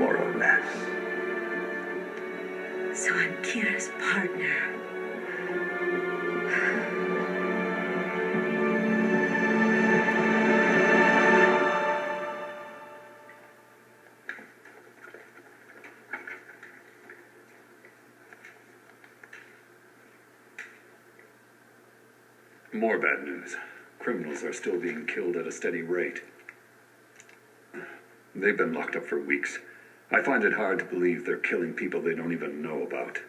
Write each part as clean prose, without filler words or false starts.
more or less. So I'm Kira's partner. More bad news. Criminals are still being killed at a steady rate. They've been locked up for weeks. I find it hard to believe they're killing people they don't even know about.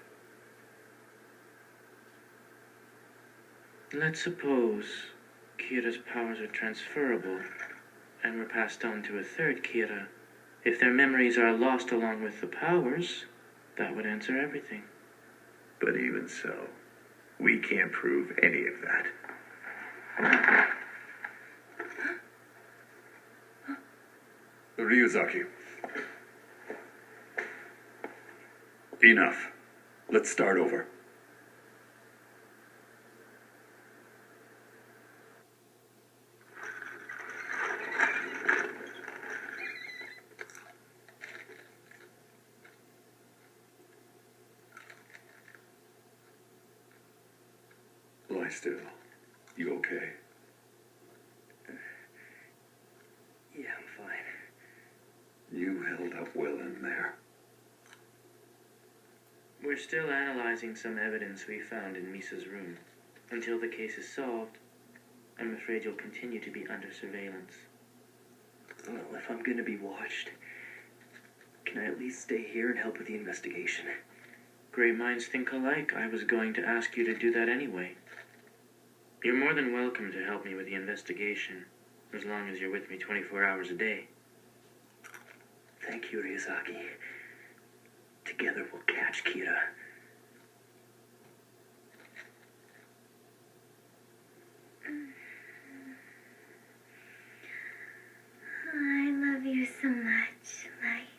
Let's suppose Kira's powers are transferable and were passed on to a third Kira. If their memories are lost along with the powers, that would answer everything. But even so, we can't prove any of that. Ryuzaki. Enough. Let's start over. Lie still. You okay? Yeah, I'm fine. You held up well in there. We're still analyzing some evidence we found in Misa's room. Until the case is solved, I'm afraid you'll continue to be under surveillance. Well, if I'm gonna be watched, can I at least stay here and help with the investigation? Great minds think alike. I was going to ask you to do that anyway. You're more than welcome to help me with the investigation, as long as you're with me 24 hours a day. Thank you, Ryuzaki. Together we'll catch Kira. I love you so much, Light.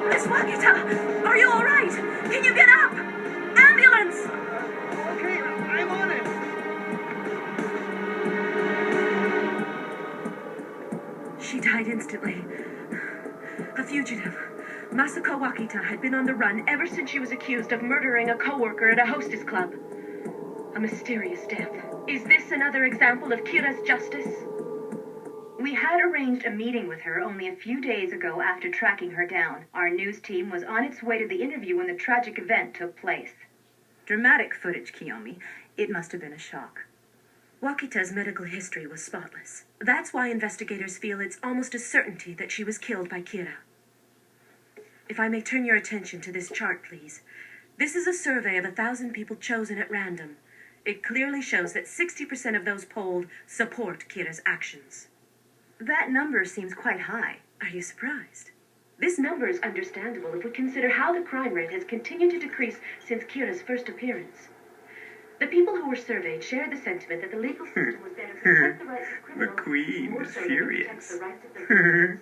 Miss Wakita, are you all right? Can you get up? Ambulance! Okay, I'm on it. She died instantly. A fugitive. Masako Wakita had been on the run ever since she was accused of murdering a co-worker at a hostess club. A mysterious death. Is this another example of Kira's justice? We had arranged a meeting with her only a few days ago after tracking her down. Our news team was on its way to the interview when the tragic event took place. Dramatic footage, Kiyomi. It must have been a shock. Wakita's medical history was spotless. That's why investigators feel it's almost a certainty that she was killed by Kira. If I may turn your attention to this chart, please. This is a survey of 1,000 people chosen at random. It clearly shows that 60% of those polled support Kira's actions. That number seems quite high. Are you surprised? This number is understandable if we consider how the crime rate has continued to decrease since Kira's first appearance. The people who were surveyed shared the sentiment that the legal system was there to protect the rights of criminals. The Queen more is so than furious. protect the rights of the victims.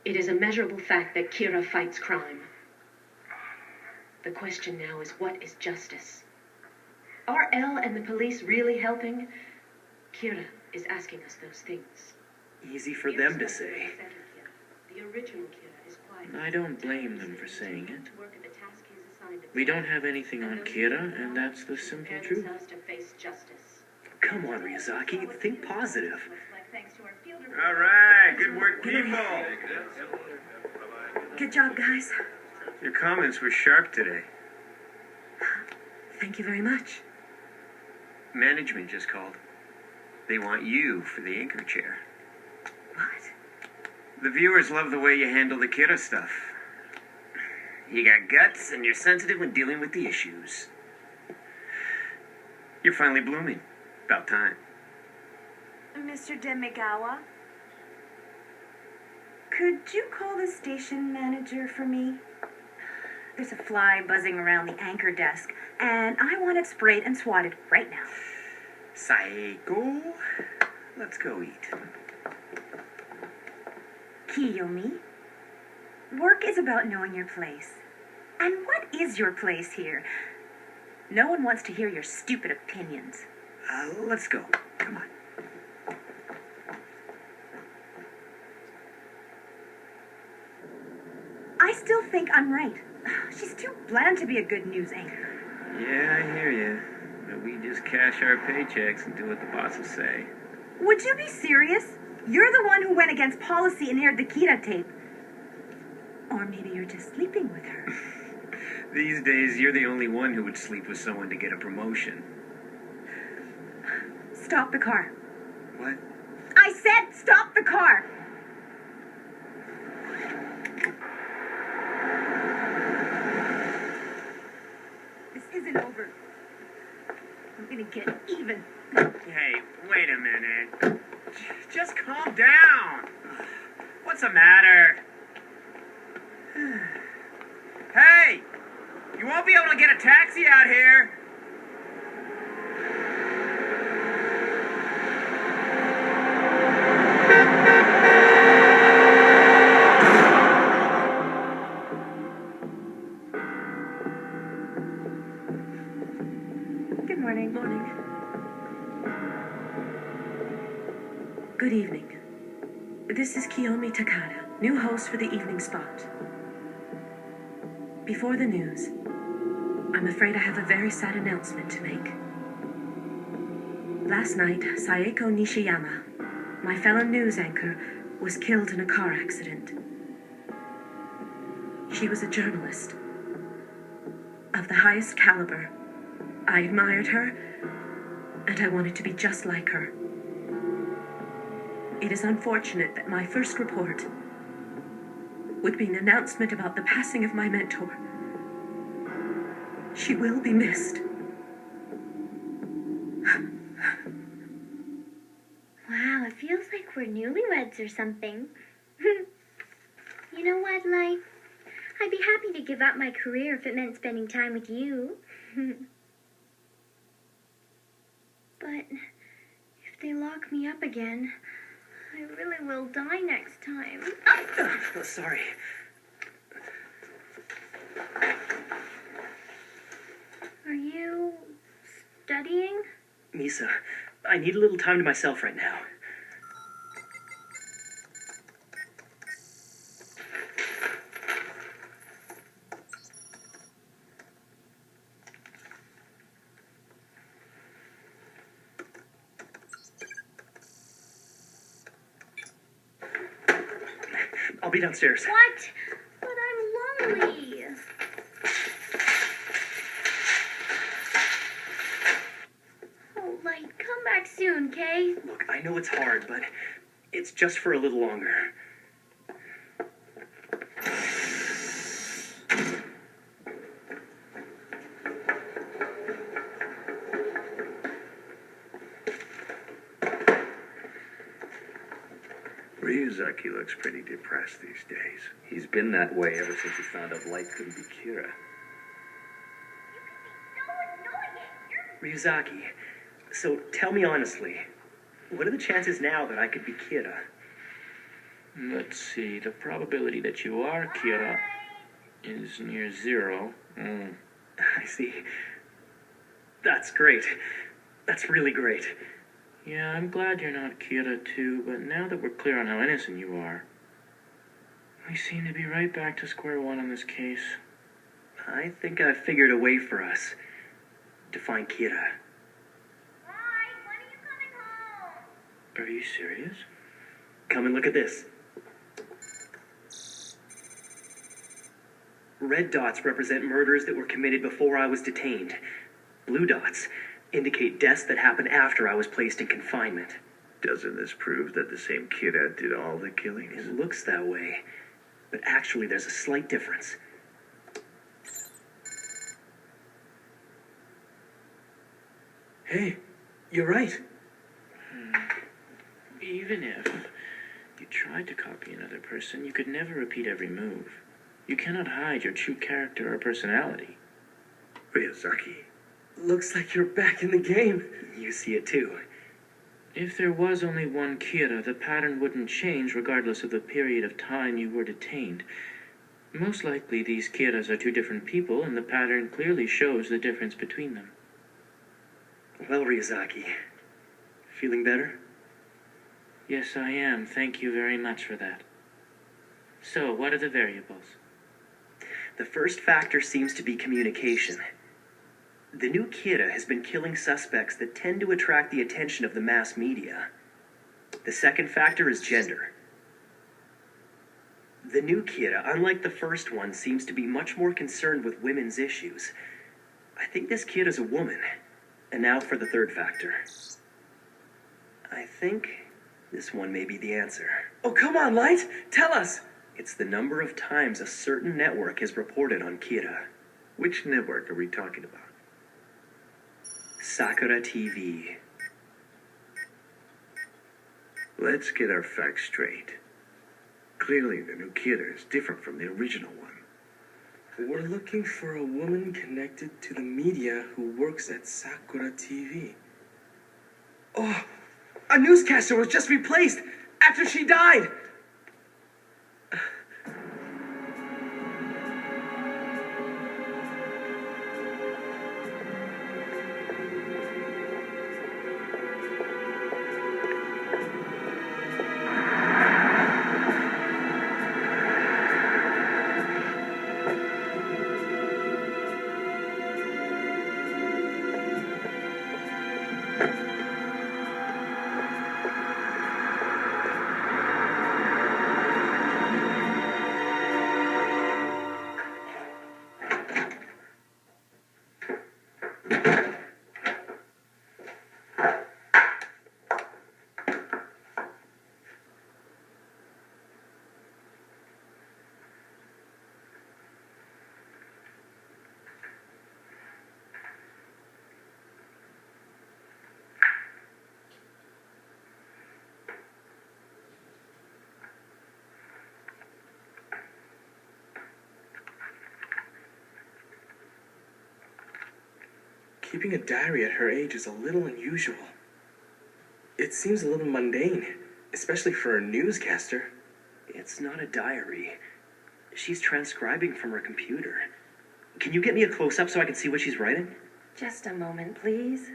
It is a measurable fact that Kira fights crime. The question now is, what is justice? Are Elle and the police really helping? Kira is asking us those things. Easy for them to say. The original Kira is quiet. I don't blame them for saying it. We don't have anything on Kira, and that's the simple truth. Come on, Ryuzaki, think positive. All right, good work, people. Good job, guys. Your comments were sharp today. Thank you very much. Management just called. They want you for the anchor chair. What? The viewers love the way you handle the Kira stuff. You got guts and you're sensitive when dealing with the issues. You're finally blooming. About time. Mr. Demigawa? Could you call the station manager for me? There's a fly buzzing around the anchor desk, and I want it sprayed and swatted right now. Saeko, let's go eat. Kiyomi? Work is about knowing your place. And what is your place here? No one wants to hear your stupid opinions. Let's go. Come on. I still think I'm right. She's too bland to be a good news anchor. Yeah, I hear you. But we just cash our paychecks and do what the bosses say. Would you be serious? You're the one who went against policy and aired the Kira tape. Or maybe you're just sleeping with her. These days, you're the only one who would sleep with someone to get a promotion. Stop the car. What? I said stop the car! This isn't over. I'm gonna get even. Hey, wait a minute. Just calm down. What's the matter? Hey! You won't be able to get a taxi out here. Good morning. Morning. Good evening. This is Kiyomi Takada, new host for the Evening Spot. Before the news, I'm afraid I have a very sad announcement to make. Last night, Saeko Nishiyama, my fellow news anchor, was killed in a car accident. She was a journalist of the highest caliber. I admired her, and I wanted to be just like her. It is unfortunate that my first report would be an announcement about the passing of my mentor. She will be missed. Wow, it feels like we're newlyweds or something. You know what, Light? I'd be happy to give up my career if it meant spending time with you. But if they lock me up again, I really will die next time. Oh, sorry. Are you studying? Misa, I need a little time to myself right now. I'll be downstairs. What? But I'm lonely. Oh, Light, come back soon, Kay? Look, I know it's hard, but it's just for a little longer. Ryuzaki looks pretty depressed these days. He's been that way ever since he found out Light couldn't be Kira. Ryuzaki, so tell me honestly, what are the chances now that I could be Kira? Let's see. The probability that you are Kira is near 0. I see. That's great. That's really great. Yeah, I'm glad you're not Kira too, but now that we're clear on how innocent you are, we seem to be right back to square one on this case. I think I've figured a way for us to find Kira. Light, when are you coming home? Are you serious? Come and look at this. Red dots represent murders that were committed before I was detained. Blue dots indicate deaths that happened after I was placed in confinement. Doesn't this prove that the same Kira did all the killings? It looks that way, but actually there's a slight difference. Hey, you're right. Even if you tried to copy another person, you could never repeat every move. You cannot hide your true character or personality. Ryuzaki. Looks like you're back in the game. You see it too. If there was only one Kira, the pattern wouldn't change regardless of the period of time you were detained. Most likely these Kiras are two different people, and the pattern clearly shows the difference between them. Well, Ryuzaki, feeling better? Yes, I am. Thank you very much for that. So, what are the variables? The first factor seems to be communication. The new Kira has been killing suspects that tend to attract the attention of the mass media. The second factor is gender. The new Kira, unlike the first one, seems to be much more concerned with women's issues. I think this Kira's a woman. And now for the third factor. I think this one may be the answer. Oh, come on, Light! Tell us! It's the number of times a certain network has reported on Kira. Which network are we talking about? Sakura TV. Let's get our facts straight. Clearly, the new Kira is different from the original one. We're looking for a woman connected to the media who works at Sakura TV. Oh, a newscaster was just replaced after she died! Keeping a diary at her age is a little unusual. It seems a little mundane, especially for a newscaster. It's not a diary. She's transcribing from her computer. Can you get me a close-up so I can see what she's writing? Just a moment, please.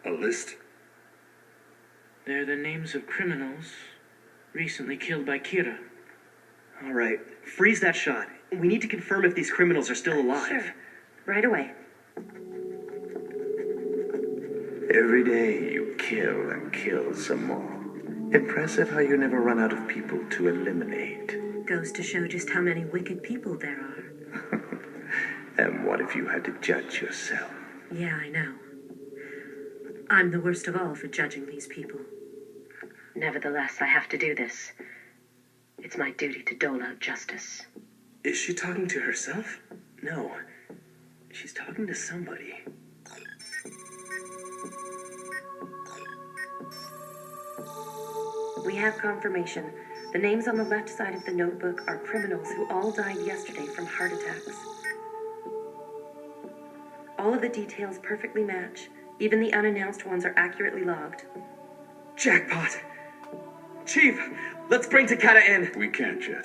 A list? They're the names of criminals recently killed by Kira. All right, freeze that shot. We need to confirm if these criminals are still alive. Sure. Right away. Every day you kill and kill some more. Impressive how you never run out of people to eliminate. Goes to show just how many wicked people there are. And what if you had to judge yourself? Yeah, I know. I'm the worst of all for judging these people. Nevertheless, I have to do this. It's my duty to dole out justice. Is she talking to herself? No, she's talking to somebody. We have confirmation. The names on the left side of the notebook are criminals who all died yesterday from heart attacks. All of the details perfectly match. Even the unannounced ones are accurately logged. Jackpot! Chief, let's bring Takata in. We can't yet.